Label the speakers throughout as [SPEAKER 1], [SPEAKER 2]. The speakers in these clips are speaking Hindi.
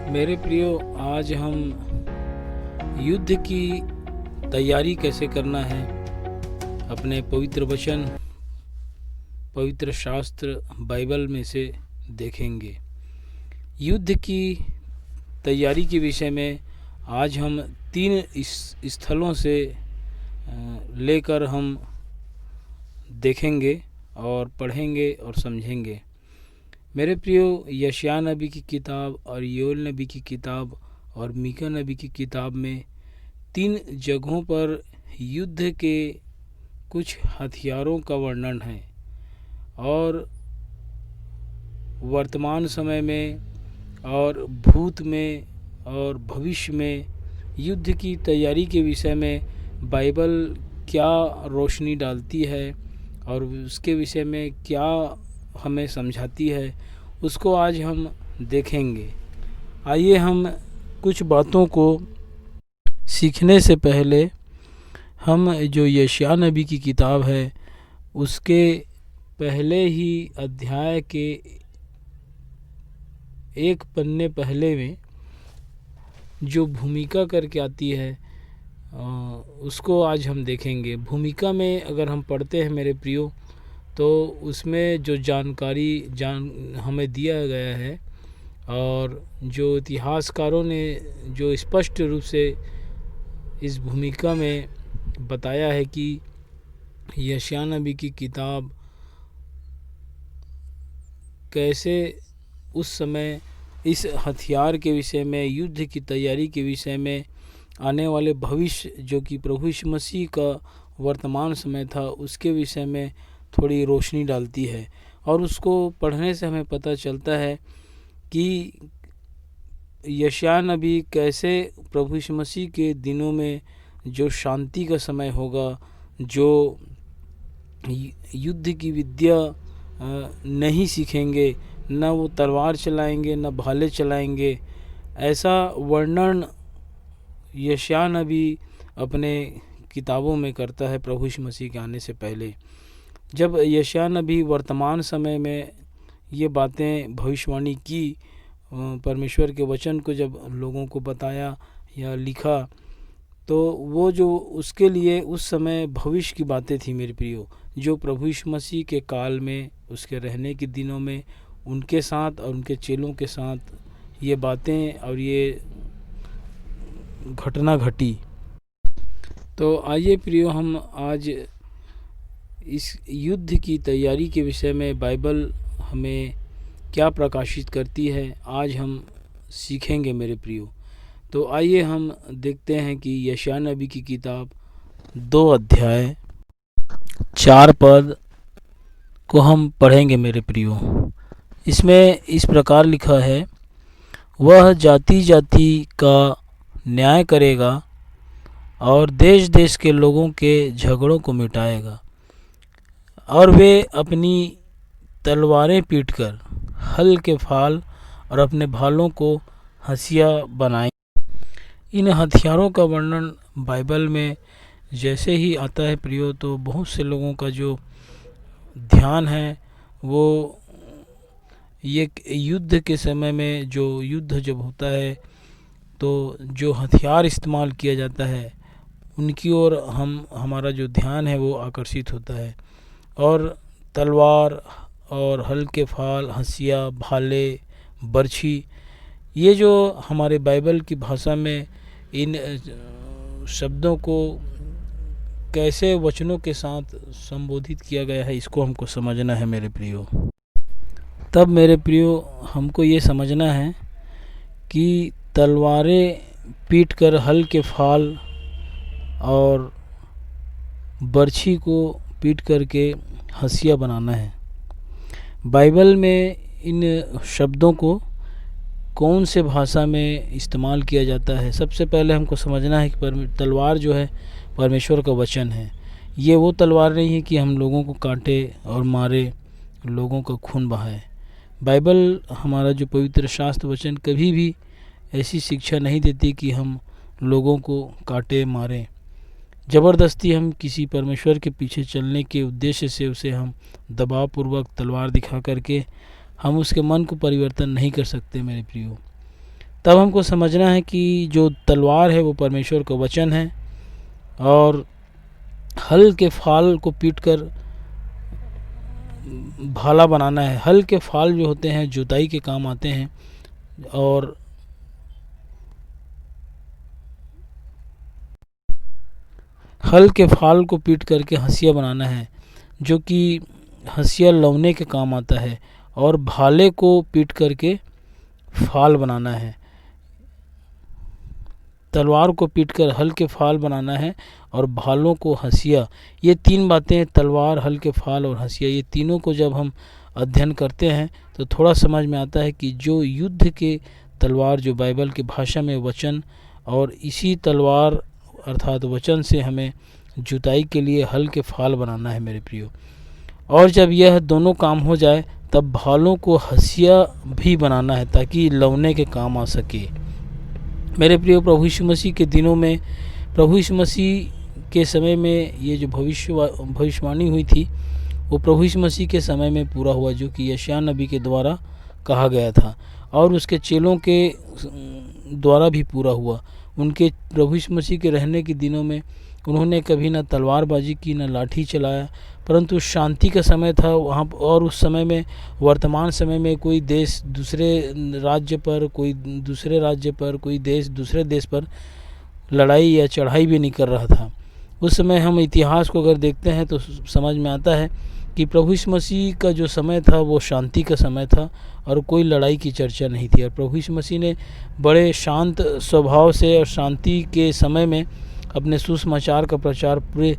[SPEAKER 1] मेरे प्रियो, आज हम युद्ध की तैयारी कैसे करना है अपने पवित्र वचन, पवित्र शास्त्र बाइबल में से देखेंगे। युद्ध की तैयारी के विषय में आज हम तीन स्थलों से लेकर हम देखेंगे और पढ़ेंगे और समझेंगे। मेरे प्रियो, यशायाह नबी की किताब और योएल नबी की किताब और मीका नबी की किताब में तीन जगहों पर युद्ध के कुछ हथियारों का वर्णन है और वर्तमान समय में और भूत में और भविष्य में युद्ध की तैयारी के विषय में बाइबल क्या रोशनी डालती है और उसके विषय में क्या हमें समझाती है, उसको आज हम देखेंगे। आइए हम कुछ बातों को सीखने से पहले हम जो यशायाह नबी की किताब है उसके पहले ही अध्याय के एक पन्ने पहले में जो भूमिका करके आती है उसको आज हम देखेंगे। भूमिका में अगर हम पढ़ते हैं मेरे प्रियो, तो उसमें जो जानकारी हमें दिया गया है और जो इतिहासकारों ने जो स्पष्ट रूप से इस भूमिका में बताया है कि यशायाह नबी की किताब कैसे उस समय इस हथियार के विषय में, युद्ध की तैयारी के विषय में, आने वाले भविष्य जो कि प्रभु यीशु मसीह का वर्तमान समय था उसके विषय में थोड़ी रोशनी डालती है। और उसको पढ़ने से हमें पता चलता है कि यशायाह नबी कैसे प्रभु यीशु मसीह के दिनों में जो शांति का समय होगा, जो युद्ध की विद्या नहीं सीखेंगे, न वो तलवार चलाएंगे न भाले चलाएंगे, ऐसा वर्णन यशायाह नबी अपने किताबों में करता है प्रभु यीशु मसीह के आने से पहले। जब यशायाह नबी वर्तमान समय में ये बातें भविष्यवाणी की, परमेश्वर के वचन को जब लोगों को बताया या लिखा, तो वो जो उसके लिए उस समय भविष्य की बातें थी मेरे प्रियो, जो प्रभु यीशु मसीह के काल में, उसके रहने के दिनों में उनके साथ और उनके चेलों के साथ ये बातें और ये घटना घटी। तो आइए प्रियो, हम आज इस युद्ध की तैयारी के विषय में बाइबल हमें क्या प्रकाशित करती है आज हम सीखेंगे मेरे प्रियो। तो आइए हम देखते हैं कि यशायाह नबी की किताब 2 अध्याय 4 पद को हम पढ़ेंगे मेरे प्रियो। इसमें इस प्रकार लिखा है, वह जाति जाति का न्याय करेगा और देश देश के लोगों के झगड़ों को मिटाएगा, और वे अपनी तलवारें पीटकर हल के फाल और अपने भालों को हंसिया बनाएंगे। इन हथियारों का वर्णन बाइबल में जैसे ही आता है प्रियो, तो बहुत से लोगों का जो ध्यान है वो ये युद्ध के समय में, जो युद्ध जब होता है तो जो हथियार इस्तेमाल किया जाता है उनकी ओर हमारा जो ध्यान है वो आकर्षित होता है। और तलवार और हल के फाल, हंसिया, भाले, बर्छी, ये जो हमारे बाइबल की भाषा में इन शब्दों को कैसे वचनों के साथ संबोधित किया गया है, इसको हमको समझना है मेरे प्रियो। तब मेरे प्रियो, हमको ये समझना है कि तलवारें पीट कर हल के फाल और बर्छी को पीट करके हंसिया बनाना है। बाइबल में इन शब्दों को कौन से भाषा में इस्तेमाल किया जाता है, सबसे पहले हमको समझना है कि तलवार जो है परमेश्वर का वचन है। ये वो तलवार नहीं है कि हम लोगों को काटे और मारे, लोगों का खून बहाए। बाइबल, हमारा जो पवित्र शास्त्र वचन, कभी भी ऐसी शिक्षा नहीं देती कि हम लोगों को काटे मारें। ज़बरदस्ती हम किसी परमेश्वर के पीछे चलने के उद्देश्य से उसे हम दबावपूर्वक तलवार दिखा करके हम उसके मन को परिवर्तन नहीं कर सकते मेरे प्रियो। तब हमको समझना है कि जो तलवार है वो परमेश्वर का वचन है, और हल के फाल को पीटकर भाला बनाना है। हल के फाल जो होते हैं जुताई के काम आते हैं, और हल के फाल को पीट करके हंसिया बनाना है, जो कि हंसिया लौने के काम आता है, और भाले को पीट करके फाल बनाना है। तलवार को पीटकर हल के फाल बनाना है, और भालों को हंसिया। ये तीन बातें, तलवार, हल के फाल और हंसिया, ये तीनों को जब हम अध्ययन करते हैं तो थोड़ा समझ में आता है कि जो युद्ध के तलवार, जो बाइबल की भाषा में वचन, और इसी तलवार अर्थात वचन से हमें जुताई के लिए हल के फाल बनाना है मेरे प्रियो। और जब यह दोनों काम हो जाए तब भालों को हंसिया भी बनाना है, ताकि लौने के काम आ सके। मेरे प्रियो, प्रभु यीशु मसीह के दिनों में, प्रभु यीशु मसीह के समय में ये जो भविष्यवाणी हुई थी वो प्रभु यीशु मसीह के समय में पूरा हुआ, जो कि यशायाह नबी के द्वारा कहा गया था, और उसके चेलों के द्वारा भी पूरा हुआ। उनके प्रभु यीशु मसीह के रहने के दिनों में उन्होंने कभी न तलवारबाजी की, न लाठी चलाया, परंतु शांति का समय था वहाँ। और उस समय में, वर्तमान समय में, कोई देश दूसरे राज्य पर, कोई दूसरे राज्य पर, कोई देश दूसरे देश पर लड़ाई या चढ़ाई भी नहीं कर रहा था। उस समय हम इतिहास को अगर देखते हैं तो समझ में आता है कि प्रभु यीशु मसीह का जो समय था वो शांति का समय था, और कोई लड़ाई की चर्चा नहीं थी। और प्रभु यीशु मसीह ने बड़े शांत स्वभाव से और शांति के समय में अपने सुसमाचार का प्रचार पूरे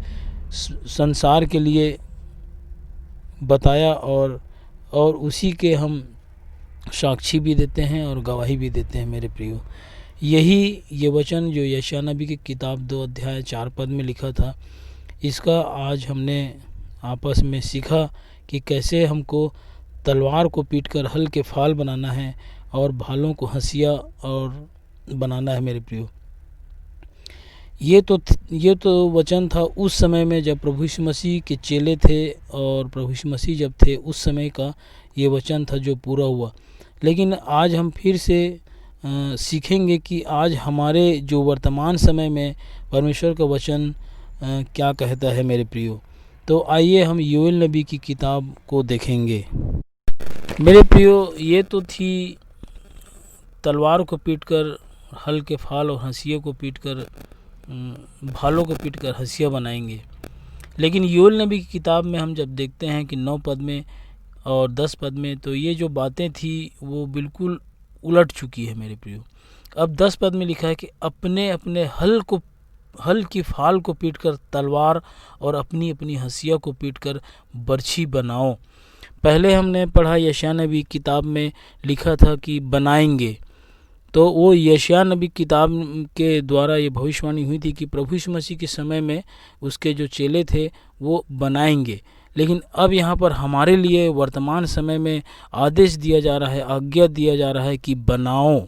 [SPEAKER 1] संसार के लिए बताया, और उसी के हम साक्षी भी देते हैं और गवाही भी देते हैं मेरे प्रियो। यही ये वचन जो यशायाह नबी की किताब 2 अध्याय 4 पद में लिखा था, इसका आज हमने आपस में सीखा कि कैसे हमको तलवार को पीटकर हल के फाल बनाना है, और भालों को हंसिया और बनाना है मेरे प्रियो। ये तो वचन था उस समय में जब प्रभु यीशु मसीह के चेले थे, और प्रभु यीशु मसीह जब थे उस समय का ये वचन था जो पूरा हुआ। लेकिन आज हम फिर से सीखेंगे कि आज हमारे जो वर्तमान समय में परमेश्वर का वचन क्या कहता है मेरे प्रियो। तो आइए हम योएल नबी की किताब को देखेंगे मेरे प्रियो। ये तो थी तलवार को पीटकर हल के फाल, और हंसिया को पीटकर भालों को पीटकर हंसिया बनाएंगे। लेकिन योएल नबी की किताब में हम जब देखते हैं कि 9 पद में और 10 पद में, तो ये जो बातें थी वो बिल्कुल उलट चुकी है मेरे प्रियो। अब 10 पद में लिखा है कि अपने अपने हल की फाल को पीटकर तलवार, और अपनी अपनी हंसिया को पीटकर बर्छी बनाओ। पहले हमने पढ़ा यशायाह नबी किताब में लिखा था कि बनाएंगे, तो वो यशायाह नबी किताब के द्वारा ये भविष्यवाणी हुई थी कि प्रभु यीशु मसीह के समय में उसके जो चेले थे वो बनाएंगे। लेकिन अब यहाँ पर हमारे लिए वर्तमान समय में आदेश दिया जा रहा है, आज्ञा दिया जा रहा है कि बनाओ।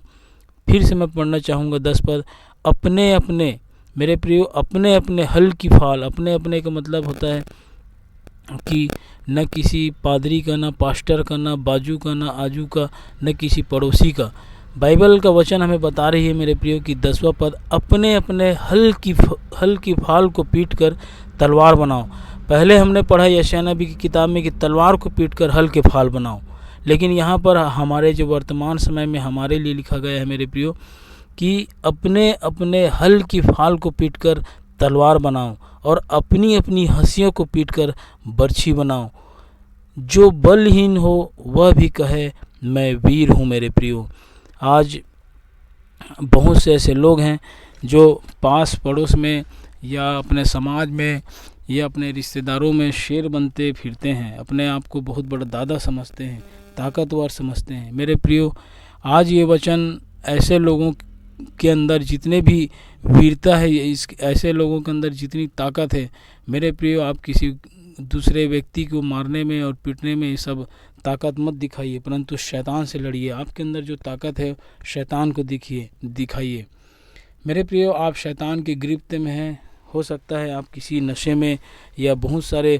[SPEAKER 1] फिर से मैं पढ़ना चाहूँगा 10 पद। अपने अपने, मेरे प्रियो, अपने अपने हल की फाल। अपने अपने का मतलब होता है कि न किसी पादरी का, न पास्टर का, न बाजू का, न आजू का, न किसी पड़ोसी का। बाइबल का वचन हमें बता रही है मेरे प्रियो कि 10वां पद, अपने अपने हल की फाल को पीटकर तलवार बनाओ। पहले हमने पढ़ा यशायाह नबी की किताब में कि तलवार को पीटकर हल के फाल बनाओ, लेकिन यहाँ पर हमारे जो वर्तमान समय में हमारे लिए लिखा गया है मेरे प्रियो कि अपने अपने हल की फाल को पीटकर तलवार बनाओ, और अपनी अपनी हंसियों को पीटकर बर्छी बनाओ। जो बलहीन हो वह भी कहे मैं वीर हूँ। मेरे प्रियो, आज बहुत से ऐसे लोग हैं जो पास पड़ोस में या अपने समाज में या अपने रिश्तेदारों में शेर बनते फिरते हैं, अपने आप को बहुत बड़ा दादा समझते हैं, ताकतवर समझते हैं। मेरे प्रियो, आज ये वचन ऐसे लोगों के अंदर जितने भी वीरता है, ऐसे लोगों के अंदर जितनी ताकत है, मेरे प्रियो, आप किसी दूसरे व्यक्ति को मारने में और पीटने में ये सब ताकत मत दिखाइए, परंतु शैतान से लड़िए। आपके अंदर जो ताकत है शैतान को दिखाइए। मेरे प्रियो, आप शैतान की गिरफ्त में हैं। हो सकता है आप किसी नशे में या बहुत सारे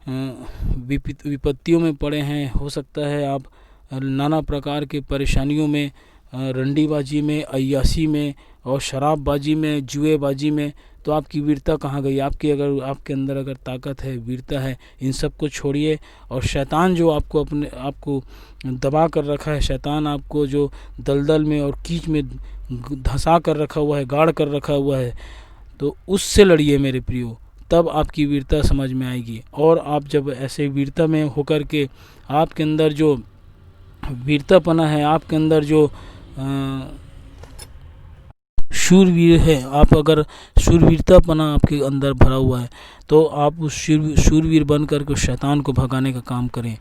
[SPEAKER 1] विपत्तियों में पड़े हैं। हो सकता है आप नाना प्रकार के परेशानियों में रंडीबाजी में, अय्याशी में और शराबबाजी में, जुएबाजी में, तो आपकी वीरता कहाँ गई? आपके अंदर अगर ताकत है, वीरता है, इन सब को छोड़िए। और शैतान जो आपको दबा कर रखा है, शैतान आपको जो दलदल में और कीच में धंसा कर रखा हुआ है, गाड़ कर रखा हुआ है, तो उससे लड़िए मेरे प्रियो, तब आपकी वीरता समझ में आएगी। और आप जब ऐसे वीरता में होकर के आपके अंदर जो वीरतापना है, आपके अंदर जो शूरवीर है, आप अगर शूरवीरतापना आपके अंदर भरा हुआ है, तो आप उस शूरवीर बन कर के शैतान को भगाने का काम करें।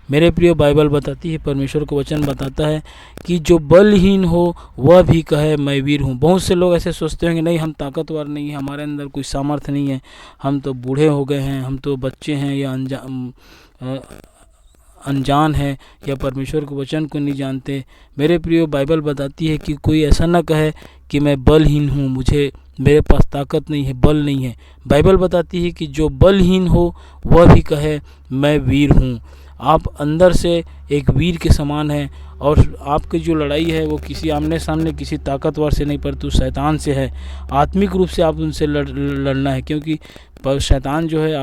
[SPEAKER 1] मेरे प्रिय, बाइबल बताती है, परमेश्वर को वचन बताता है कि जो बलहीन हो वह भी कहे मैं वीर हूँ। बहुत से लोग ऐसे सोचते हैं कि नहीं, हम ताकतवर नहीं हैं, हमारे अंदर कोई सामर्थ्य नहीं है, हम तो बूढ़े हो गए हैं, हम तो बच्चे हैं, या अनजान है, या परमेश्वर के वचन को नहीं जानते। मेरे प्रियो, बाइबल बताती है कि कोई ऐसा ना कहे कि मैं बलहीन हूँ, मेरे पास ताकत नहीं है, बल नहीं है। बाइबल बताती है कि जो बलहीन हो वह भी कहे मैं वीर हूँ। आप अंदर से एक वीर के समान हैं, और आपकी जो लड़ाई है वो किसी आमने सामने किसी ताकतवर से नहीं, परंतु शैतान से है। आत्मिक रूप से आप उनसे लड़ना है, क्योंकि शैतान जो है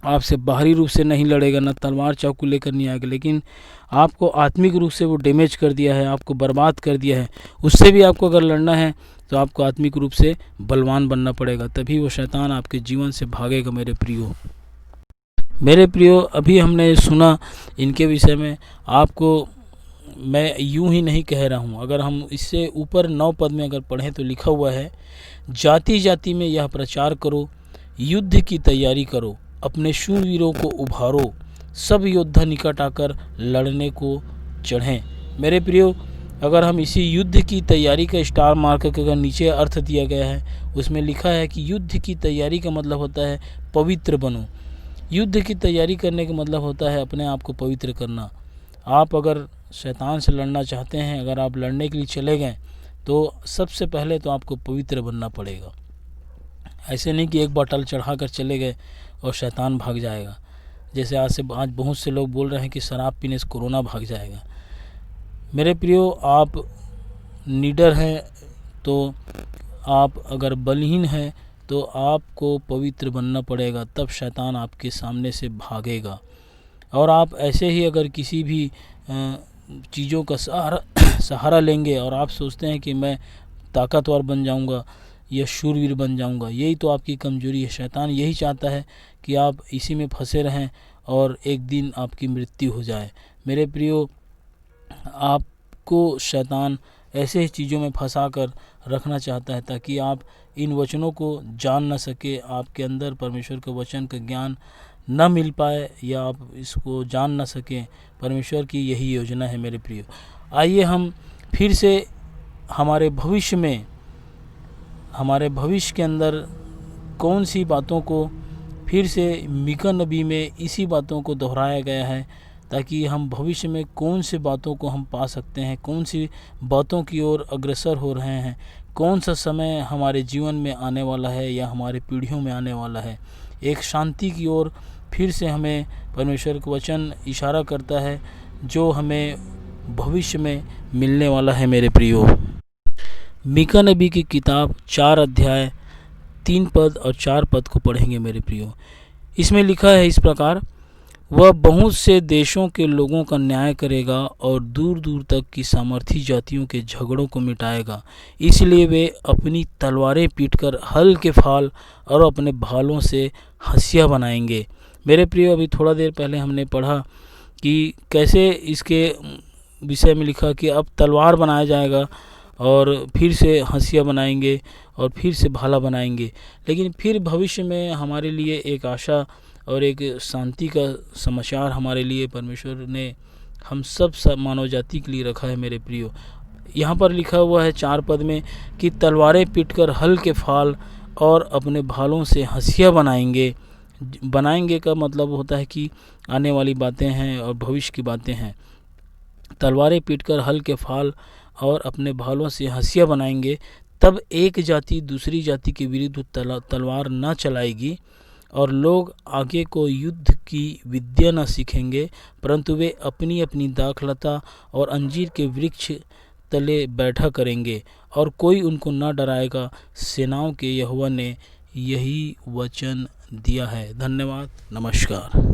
[SPEAKER 1] आपसे बाहरी रूप से नहीं लड़ेगा, ना तलवार चाकू लेकर नहीं आएगा, लेकिन आपको आत्मिक रूप से वो डैमेज कर दिया है, आपको बर्बाद कर दिया है। उससे भी आपको अगर लड़ना है तो आपको आत्मिक रूप से बलवान बनना पड़ेगा, तभी वो शैतान आपके जीवन से भागेगा। मेरे प्रियो, अभी हमने सुना इनके विषय में। आपको मैं यूं ही नहीं कह रहा हूं, अगर हम इससे ऊपर 9 पद में अगर पढ़ें तो लिखा हुआ है, जाति जाति में यह प्रचार करो, युद्ध की तैयारी करो, अपने शूरवीरों को उभारो, सब योद्धा निकट आकर लड़ने को चढ़ें। मेरे प्रियो, अगर हम इसी युद्ध की तैयारी का स्टार मार्क के अगर नीचे अर्थ दिया गया है, उसमें लिखा है कि युद्ध की तैयारी का मतलब होता है पवित्र बनो। युद्ध की तैयारी करने का मतलब होता है अपने आप को पवित्र करना। आप अगर शैतान से लड़ना चाहते हैं, अगर आप लड़ने के लिए चले गए, तो सबसे पहले तो आपको पवित्र बनना पड़ेगा। ऐसे नहीं कि एक बोतल चढ़ा कर चले गए और शैतान भाग जाएगा। जैसे आज बहुत से लोग बोल रहे हैं कि शराब पीने से कोरोना भाग जाएगा। मेरे प्रियो, आप नीडर हैं, तो आप अगर बलहीन हैं तो आपको पवित्र बनना पड़ेगा, तब शैतान आपके सामने से भागेगा। और आप ऐसे ही अगर किसी भी चीज़ों का सहारा लेंगे और आप सोचते हैं कि मैं ताकतवर बन जाऊंगा या शूरवीर बन जाऊंगा, यही तो आपकी कमजोरी है। शैतान यही चाहता है कि आप इसी में फंसे रहें और एक दिन आपकी मृत्यु हो जाए। मेरे प्रियो, आपको शैतान ऐसे ही चीज़ों में फंसा कर रखना चाहता है ताकि आप इन वचनों को जान न सके, आपके अंदर परमेश्वर के वचन का ज्ञान न मिल पाए, या आप इसको जान न सकें। परमेश्वर की यही योजना है। मेरे प्रियो, आइए हम फिर से हमारे भविष्य के अंदर कौन सी बातों को फिर से मीका नबी में इसी बातों को दोहराया गया है, ताकि हम भविष्य में कौन सी बातों को हम पा सकते हैं, कौन सी बातों की ओर अग्रसर हो रहे हैं, कौन सा समय हमारे जीवन में आने वाला है या हमारे पीढ़ियों में आने वाला है। एक शांति की ओर फिर से हमें परमेश्वर का वचन इशारा करता है, जो हमें भविष्य में मिलने वाला है। मेरे प्रियो, मीका नबी की किताब 4 अध्याय 3 पद और 4 पद को पढ़ेंगे। मेरे प्रियो, इसमें लिखा है इस प्रकार, वह बहुत से देशों के लोगों का न्याय करेगा और दूर दूर तक की सामर्थी जातियों के झगड़ों को मिटाएगा। इसलिए वे अपनी तलवारें पीटकर हल के फाल और अपने भालों से हंसिया बनाएंगे। मेरे प्रियो, अभी थोड़ा देर पहले हमने पढ़ा कि कैसे इसके विषय में लिखा कि अब तलवार बनाया जाएगा और फिर से हंसिया बनाएंगे और फिर से भाला बनाएंगे। लेकिन फिर भविष्य में हमारे लिए एक आशा और एक शांति का समाचार हमारे लिए परमेश्वर ने हम सब मानव जाति के लिए रखा है। मेरे प्रियो, यहाँ पर लिखा हुआ है 4 पद में कि तलवारें पीटकर हल के फाल और अपने भालों से हंसिया बनाएंगे। बनाएंगे का मतलब होता है कि आने वाली बातें हैं और भविष्य की बातें हैं। तलवारें पीटकर हल के फाल और अपने भालों से हंसिया बनाएंगे, तब एक जाति दूसरी जाति के विरुद्ध तलवार न चलाएगी और लोग आगे को युद्ध की विद्या न सीखेंगे, परंतु वे अपनी अपनी दाखलता और अंजीर के वृक्ष तले बैठा करेंगे और कोई उनको न डराएगा। सेनाओं के यहोवा ने यही वचन दिया है। धन्यवाद। नमस्कार।